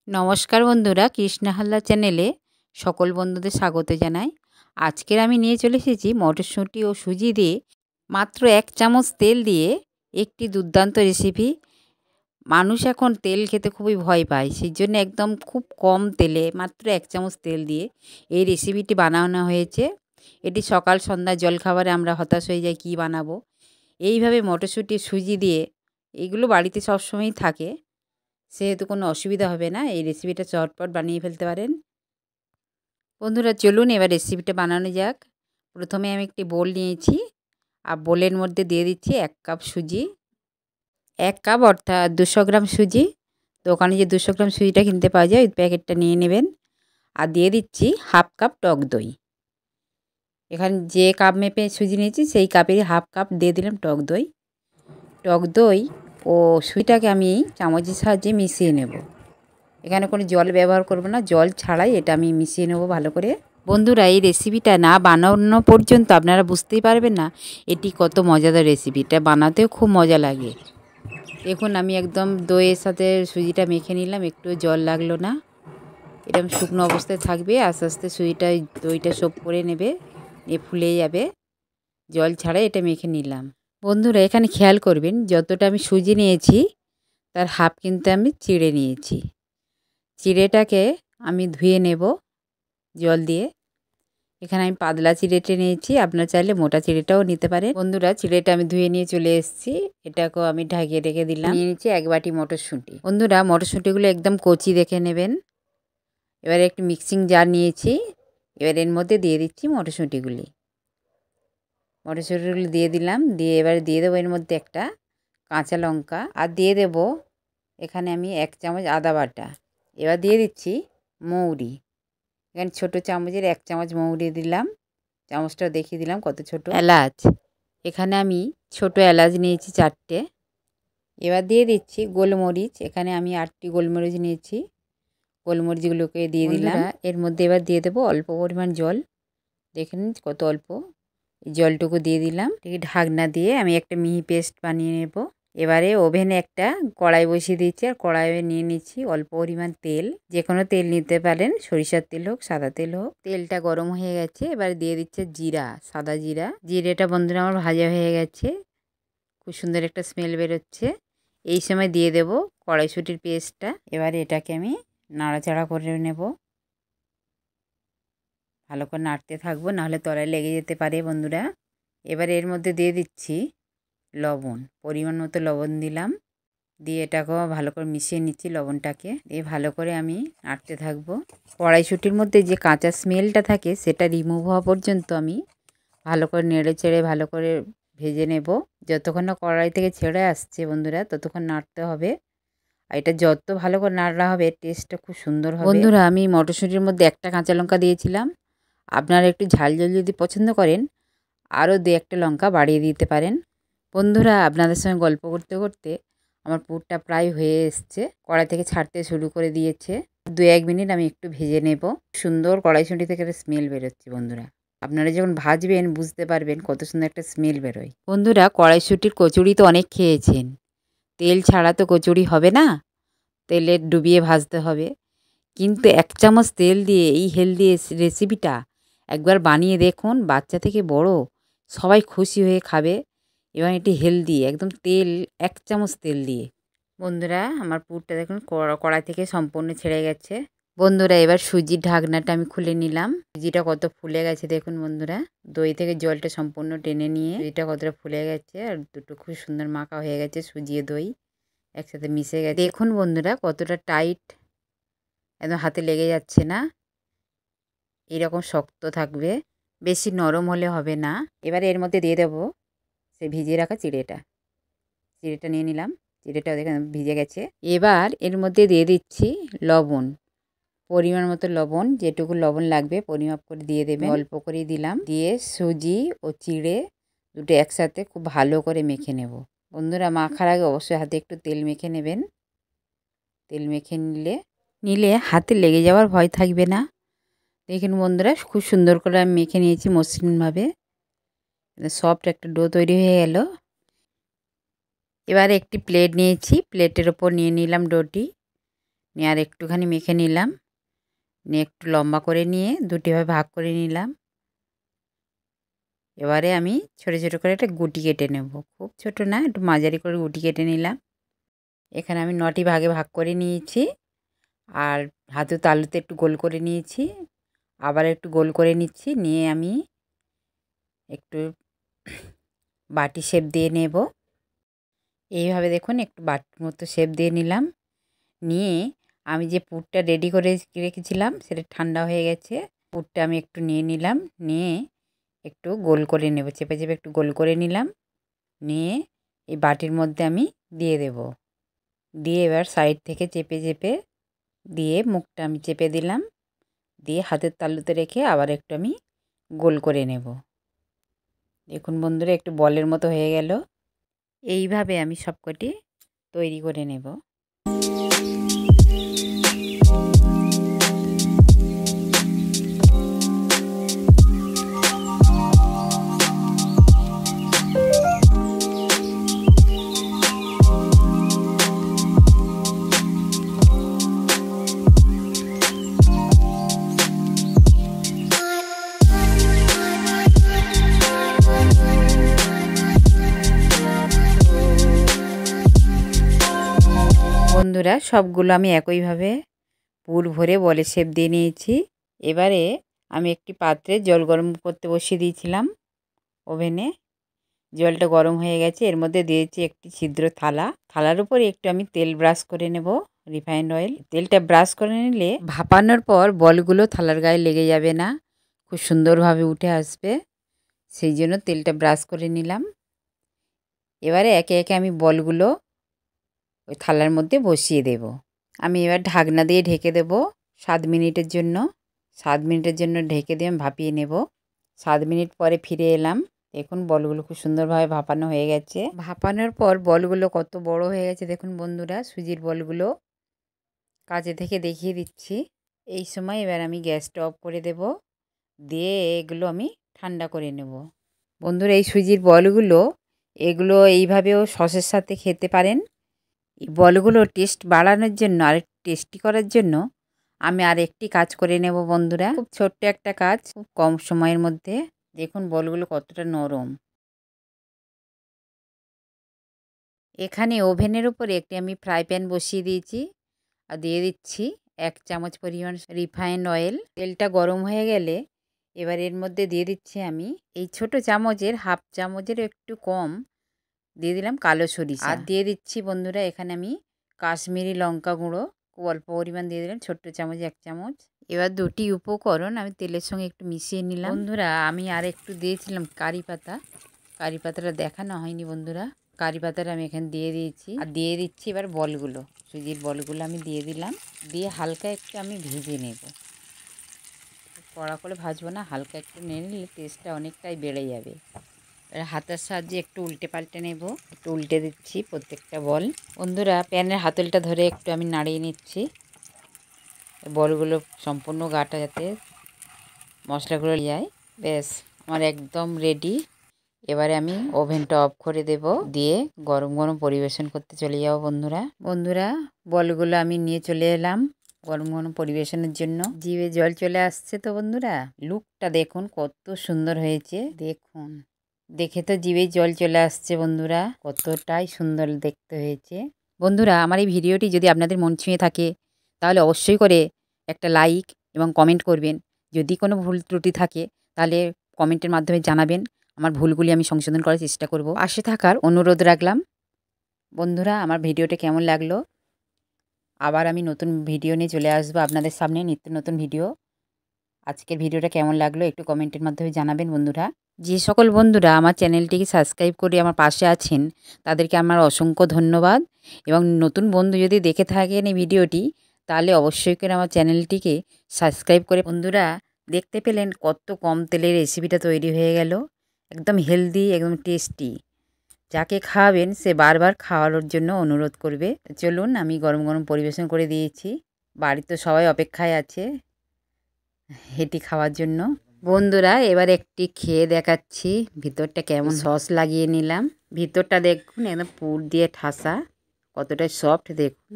নমস্কার বন্ধুরা, কৃষ্ণা হালদার চ্যানেলে সকল বন্ধুদের স্বাগত জানাই। আজকের আমি নিয়ে চলে এসেছি মটরশুঁটি ও সুজি দিয়ে মাত্র 1 চামচ তেল দিয়ে একটি দুর্দান্ত রেসিপি। মানুষ এখন তেল খেতে খুবই ভয় পায়, সেই জন্য একদম খুব কম তেলে মাত্র 1 চামচ তেল দিয়ে এই রেসিপিটি বানানো হয়েছে। এটি সকাল সন্ধ্যা জলখাবারে আমরা হতাশ হয়ে যাই কী বানাবো। এইভাবে মটরশুঁটি সুজি দিয়ে এগুলো বাড়িতে সবসময়ই থাকে, সেহেতু কোনো অসুবিধা হবে না। এই রেসিপিটা চটপট বানিয়ে ফেলতে পারেন। বন্ধুরা চলুন এবার রেসিপিটা বানানো যাক। প্রথমে আমি একটি বোল নিয়েছি, আর বোলের মধ্যে দিয়ে দিচ্ছি 1 কাপ সুজি। 1 কাপ অর্থাৎ 200 গ্রাম সুজি। দোকানে যে 200 গ্রাম সুজিটা কিনতে পাওয়া যায় ওই প্যাকেটটা নিয়ে নেবেন। আর দিয়ে দিচ্ছি 1/2 কাপ টক দই। এখানে যে কাপ মেপে সুজি নিয়েছি সেই কাপেরই 1/2 কাপ দিয়ে দিলাম টক দই। টক দই ও সুজিটাকে আমি চামচের সাহায্যে মিশিয়ে নেব। এখানে কোনো জল ব্যবহার করব না, জল ছাড়াই এটা আমি মিশিয়ে নেব ভালো করে। বন্ধুরা এই রেসিপিটা না বানানো পর্যন্ত আপনারা বুঝতেই পারবেন না এটি কত মজাদার রেসিপি। এটা বানাতেও খুব মজা লাগে। দেখুন আমি একদম দইয়ের সাথে সুজিটা মেখে নিলাম, একটু জল লাগলো না। এরকম শুকনো অবস্থায় থাকবে, আস্তে আস্তে সুজিটা দইটা সোপ করে নেবে, নিয়ে ফুলে যাবে। জল ছাড়াই এটা মেখে নিলাম। বন্ধুরা এখানে খেয়াল করবেন যতটা আমি সুজি নিয়েছি তার হাফ কিন্তু আমি চিড়ে নিয়েছি। চিড়েটাকে আমি ধুয়ে নেব জল দিয়ে। এখানে আমি পাতলা চিড়েটা নিয়েছি, আপনারা চাইলে মোটা চিড়েটাও নিতে পারেন। বন্ধুরা চিড়েটা আমি ধুয়ে নিয়ে চলে এসেছি, এটাকেও আমি ঢাকিয়ে রেখে দিলাম। নিয়ে নিচ্ছি 1 বাটি মটরশুঁটি। বন্ধুরা মটরশুঁটিগুলো একদম কচি দেখে নেবেন। এবারে একটি মিক্সিং জার নিয়েছি, এবার এর মধ্যে দিয়ে দিচ্ছি মটরশুঁটিগুলি দিয়ে দিলাম। দিয়ে এবারে দিয়ে দেবো এর মধ্যে একটা কাঁচা লঙ্কা, আর দিয়ে দেব এখানে আমি 1 চামচ আদা বাটা। এবার দিয়ে দিচ্ছি মৌরি। এখানে ছোটো চামচের 1 চামচ মৌরি দিলাম, চামচটাও দেখিয়ে দিলাম কত ছোট। এলাচ, এখানে আমি ছোট এলাচ নিয়েছি 4টে। এবার দিয়ে দিচ্ছি গোলমরিচ, এখানে আমি 8টি গোলমরিচ নিয়েছি, গোলমরিচগুলোকে দিয়ে দিলাম। এর মধ্যে এবার দিয়ে দেবো অল্প পরিমাণ জল, দেখে নিন কত অল্প। জলটুকু দিয়ে দিলাম। ঢাকনা দিয়ে আমি একটা মিহি পেস্ট বানিয়ে নেব। এবারে ওভেনে একটা কড়াই বসিয়ে দিচ্ছি, আর কড়াইয়ে নিয়ে নিচ্ছি অল্প পরিমাণ তেল। যে কোনো তেল নিতে পারেন, সরিষার তেল হোক সাদা তেল হোক। তেলটা গরম হয়ে গেছে, এবার দিয়ে দিচ্ছে জিরা, সাদা জিরা। জিরেটা বন্ধুরা আমার ভাজা হয়ে গেছে, খুব সুন্দর একটা স্মেল বেরোচ্ছে। এই সময় দিয়ে দেব কড়াইশুঁটির পেস্টটা। এবারে এটাকে আমি নাড়াচাড়া করে নেব, ভালো করে নাড়তে থাকবো, নাহলে তলায় লেগে যেতে পারে বন্ধুরা। এবারে এর মধ্যে দিয়ে দিচ্ছি লবণ, পরিমাণ মতো লবণ দিলাম। দিয়ে এটাকেও ভালো করে মিশিয়ে নিচ্ছি লবণটাকে। দিয়ে ভালো করে আমি নাড়তে থাকবো। কড়াইশুঁটির মধ্যে যে কাঁচা স্মেলটা থাকে সেটা রিমুভ হওয়া পর্যন্ত আমি ভালো করে নেড়ে চেড়ে ভালো করে ভেজে নেব। যতক্ষণ না কড়াই থেকে ছেড়ে আসছে বন্ধুরা ততক্ষণ নাড়তে হবে। আর এটা যত ভালো করে নাড়া হবে টেস্টটা খুব সুন্দর হবে। বন্ধুরা আমি মটরশুঁটির মধ্যে একটা কাঁচা লঙ্কা দিয়েছিলাম, আপনারা একটু ঝাল ঝাল যদি পছন্দ করেন আরও 2-1টা লঙ্কা বাড়িয়ে দিতে পারেন। বন্ধুরা আপনাদের সঙ্গে গল্প করতে করতে আমার পুরটা প্রায় হয়ে এসছে, কড়াই থেকে ছাড়তে শুরু করে দিয়েছে। 2-1 মিনিট আমি একটু ভেজে নেব। সুন্দর কড়াইশুঁটি থেকে একটা স্মেল বেরোচ্ছে বন্ধুরা। আপনারা যখন ভাজবেন বুঝতে পারবেন কত সুন্দর একটা স্মেল বেরোয়। বন্ধুরা কড়াইশুঁটির কচুরি তো অনেক খেয়েছেন, তেল ছাড়া তো কচুরি হবে না, তেলে ডুবিয়ে ভাজতে হবে। কিন্তু 1 চামচ তেল দিয়ে এই হেলদি রেসিপিটা একবার বানিয়ে দেখুন, বাচ্চা থেকে বড় সবাই খুশি হয়ে খাবে। এবং এটি হেলদি, একদম তেল 1 চামচ তেল দিয়ে। বন্ধুরা আমার পুরটা দেখুন কড়াই থেকে সম্পূর্ণ ছেড়ে গেছে। বন্ধুরা এবার সুজির ঢাকনাটা আমি খুলে নিলাম। সুজিটা কত ফুলে গেছে দেখুন বন্ধুরা, দই থেকে জলটা সম্পূর্ণ টেনে নিয়ে সুজিটা কতটা ফুলে গেছে, আর দুটো খুব সুন্দর মাখা হয়ে গেছে। সুজি দই একসাথে মিশে গেছে দেখুন বন্ধুরা কতটা টাইট, একদম হাতে লেগে যাচ্ছে না, এরকম শক্ত থাকবে, বেশি নরম হলে হবে না। এবারে এর মধ্যে দিয়ে দেবো সে ভিজিয়ে রাখা চিড়েটা নিয়ে নিলাম। চিড়েটা দেখুন ভিজে গেছে। এবার এর মধ্যে দিয়ে দিচ্ছি লবণ, পরিমাণ মতো লবণ, যেটুকু লবণ লাগবে পরিমাপ করে দিয়ে দেবেন, অল্প করেই দিলাম। দিয়ে সুজি ও চিড়ে দুটো একসাথে খুব ভালো করে মেখে নেব। বন্ধুরা মাখার আগে অবশ্যই হাতে একটু তেল মেখে নেবেন। তেল মেখে নিলে হাতে লেগে যাওয়ার ভয় থাকবে না। দেখুন বন্ধুরা খুব সুন্দর করে আমি মেখে নিয়েছি মসৃণভাবে, সফট একটা ডো তৈরি হয়ে গেল। এবার একটি প্লেট নিয়েছি, প্লেটের ওপর নিয়ে নিলাম ডোটি। নিয়ে আর একটুখানি মেখে নিলাম, নিয়ে একটু লম্বা করে নিয়ে দুটিভাবে ভাগ করে নিলাম। এবারে আমি ছোট ছোট করে একটা গুটি কেটে নেব, খুব ছোট না, একটু মাঝারি করে গুটি কেটে নিলাম। এখানে আমি 9টি ভাগে ভাগ করে নিয়েছি, আর হাতের তালুতে একটু গোল করে নিয়েছি, আবার একটু গোল করে নিচ্ছি। নিয়ে আমি একটু বাটি শেপ দিয়ে নেব। এইভাবে দেখুন একটু বাটির মতো শেপ দিয়ে নিলাম। নিয়ে আমি যে পুরটা রেডি করে রেখেছিলাম সেটা ঠান্ডা হয়ে গেছে। পুরটা আমি একটু নিয়ে নিলাম, নিয়ে একটু গোল করে নেব, চেপে চেপে একটু গোল করে নিলাম। নিয়ে এই বাটির মধ্যে আমি দিয়ে দেব। দিয়ে এবার সাইড থেকে চেপে চেপে দিয়ে মুখটা আমি চেপে দিলাম, দিয়ে হাতের তালুতে রেখে আবার একটু আমি গোল করে নেব। দেখুন বন্ধুরা একটু বলের মতো হয়ে গেল। এইভাবে আমি সবকটি তৈরি করে নেব। বন্ধুরা সবগুলো আমি একইভাবে পুর ভরে বলে শেপ দিয়ে নিয়েছি। এবারে আমি একটি পাত্রে জল গরম করতে বসিয়ে দিয়েছিলাম ওভেনে। জলটা গরম হয়ে গেছে, এর মধ্যে দিয়েছি একটি ছিদ্র থালা। থালার উপরে একটু আমি তেল ব্রাশ করে নেব, রিফাইন্ড অয়েল। তেলটা ব্রাশ করে নিলে ভাপানোর পর বলগুলো থালার গায়ে লেগে যাবে না, খুব সুন্দরভাবে উঠে আসবে। সেই জন্য তেলটা ব্রাশ করে নিলাম। এবারে একে একে আমি বলগুলো ওই থালার মধ্যে বসিয়ে দেব। আমি এবার ঢাকনা দিয়ে ঢেকে দেব 7 মিনিটের জন্য। 7 মিনিটের জন্য ঢেকে দিয়ে আমি ভাপিয়ে নেব। 7 মিনিট পরে ফিরে এলাম। দেখুন বলগুলো খুব সুন্দরভাবে ভাপানো হয়ে গেছে। ভাপানোর পর বলগুলো কত বড় হয়ে গেছে দেখুন বন্ধুরা, সুজির বলগুলো। কাছে থেকে দেখিয়ে দিচ্ছি। এই সময় এবার আমি গ্যাসটা অফ করে দেব, দিয়ে এগুলো আমি ঠান্ডা করে নেব। বন্ধুরা এই সুজির বলগুলো এগুলো এইভাবেও সসের সাথে খেতে পারেন। এই বলগুলো টেস্ট বাড়ানোর জন্য, আরেকটু টেস্টি করার জন্য আমি আর একটি কাজ করে নেব বন্ধুরা। খুব ছোট্ট একটা কাজ, খুব কম সময়ের মধ্যে। দেখুন বলগুলো কতটা নরম। এখানে ওভেনের উপরে একটি আমি ফ্রাই প্যান বসিয়ে দিয়েছি, আর দিয়ে দিচ্ছি 1 চামচ পরিমাণ রিফাইন্ড অয়েল। তেলটা গরম হয়ে গেলে এবার এর মধ্যে দিয়ে দিচ্ছি আমি এই ছোট চামচের হাফ চামচের একটু কম দিয়ে দিলাম কালো সরিষা। আর দিয়ে দিচ্ছি বন্ধুরা এখানে আমি কাশ্মীরি লঙ্কা গুঁড়ো খুব অল্প পরিমাণ দিয়ে দিলাম, ছোট্ট চামচ 1 চামচ। এবার দুটি উপকরণ আমি তেলের সঙ্গে একটু মিশিয়ে নিলাম। বন্ধুরা আমি আর একটু দিয়েছিলাম কারি পাতা, কারি পাতাটা দেখানো হয়নি বন্ধুরা। কারি পাতাটা আমি এখানে দিয়ে দিয়েছি, আর দিয়ে দিচ্ছি এবার বলগুলো, সুজির বলগুলো আমি দিয়ে দিলাম। দিয়ে হালকা একটু আমি ভেজে নেব, কড়া করে ভাজবো না, হালকা একটু নিয়ে নিলে টেস্টটা অনেকটাই বেড়ে যাবে। হাতের সাহায্যে একটু উল্টে পাল্টে নেব, একটু উল্টে দিচ্ছি প্রত্যেকটা বল। বন্ধুরা প্যানের হাতলটা ধরে একটু আমি নাড়িয়ে নিচ্ছি, বলগুলো সম্পূর্ণ গাটা যাতে মশলাগুলো যায়। ব্যাস আমার একদম রেডি। এবারে আমি ওভেনটা অফ করে দেব, দিয়ে গরম গরম পরিবেশন করতে চলে যাব বন্ধুরা। বন্ধুরা বলগুলো আমি নিয়ে চলে এলাম গরম গরম পরিবেশনের জন্য। জিভে জল চলে আসছে তো বন্ধুরা। লুকটা দেখুন কত সুন্দর হয়েছে, দেখুন দেখে তো জিভে জল চলে আসছে বন্ধুরা, কতটাই সুন্দর দেখতে হয়েছে। বন্ধুরা আমার এই ভিডিওটি যদি আপনাদের মন ছুঁয়ে থাকে তাহলে অবশ্যই করে একটা লাইক এবং কমেন্ট করবেন। যদি কোনো ভুল ত্রুটি থাকে তাহলে কমেন্টের মাধ্যমে জানাবেন, আমার ভুলগুলি আমি সংশোধন করার চেষ্টা করব। পাশে থাকার অনুরোধ রাখলাম। বন্ধুরা আমার ভিডিওটা কেমন লাগলো, আবার আমি নতুন ভিডিও নিয়ে চলে আসবো আপনাদের সামনে, নিত্য নতুন ভিডিও। আজকের ভিডিওটা কেমন লাগলো একটু কমেন্টের মাধ্যমে জানাবেন বন্ধুরা। যে সকল বন্ধুরা আমার চ্যানেলটিকে সাবস্ক্রাইব করে আমার পাশে আছেন তাদেরকে আমার অসংখ্য ধন্যবাদ। এবং নতুন বন্ধু যদি দেখে থাকেন এই ভিডিওটি তাহলে অবশ্যই করে আমার চ্যানেলটিকে সাবস্ক্রাইব করে। বন্ধুরা দেখতে পেলেন কত কম তেলে রেসিপিটা তৈরি হয়ে গেল, একদম হেলদি, একদম টেস্টি। যাকে খাওয়াবেন সে বারবার খাওয়ানোর জন্য অনুরোধ করবে। চলুন আমি গরম গরম পরিবেশন করে দিয়েছি, বাড়িতে সবাই অপেক্ষায় আছে এটি খাওয়ার জন্য। বন্ধুরা এবার একটি খেয়ে দেখাচ্ছি ভিতরটা কেমন। সস লাগিয়ে নিলাম, ভিতরটা দেখুন একদম পুর দিয়ে ঠাসা, কতটা সফট দেখুন।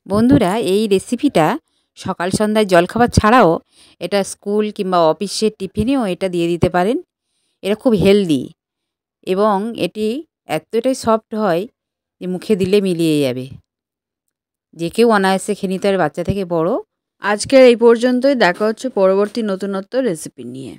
বন্ধুরা, এই রেসিপিটা সকাল সন্ধ্যায় জলখাবার ছাড়াও এটা স্কুল কিংবা অফিসের টিফিনেও এটা দিয়ে দিতে পারেন। এটা খুব হেলদি এবং এটি এতটাই সফট হয় যে মুখে দিলে মিলিয়ে যাবে। যে কেউ অনায়াসে খেয়ে নিতে পারে, বাচ্চা থেকে বড়। আজকের এই পর্যন্তই, দেখা হচ্ছে পরবর্তী নতুনত্ব রেসিপি নিয়ে।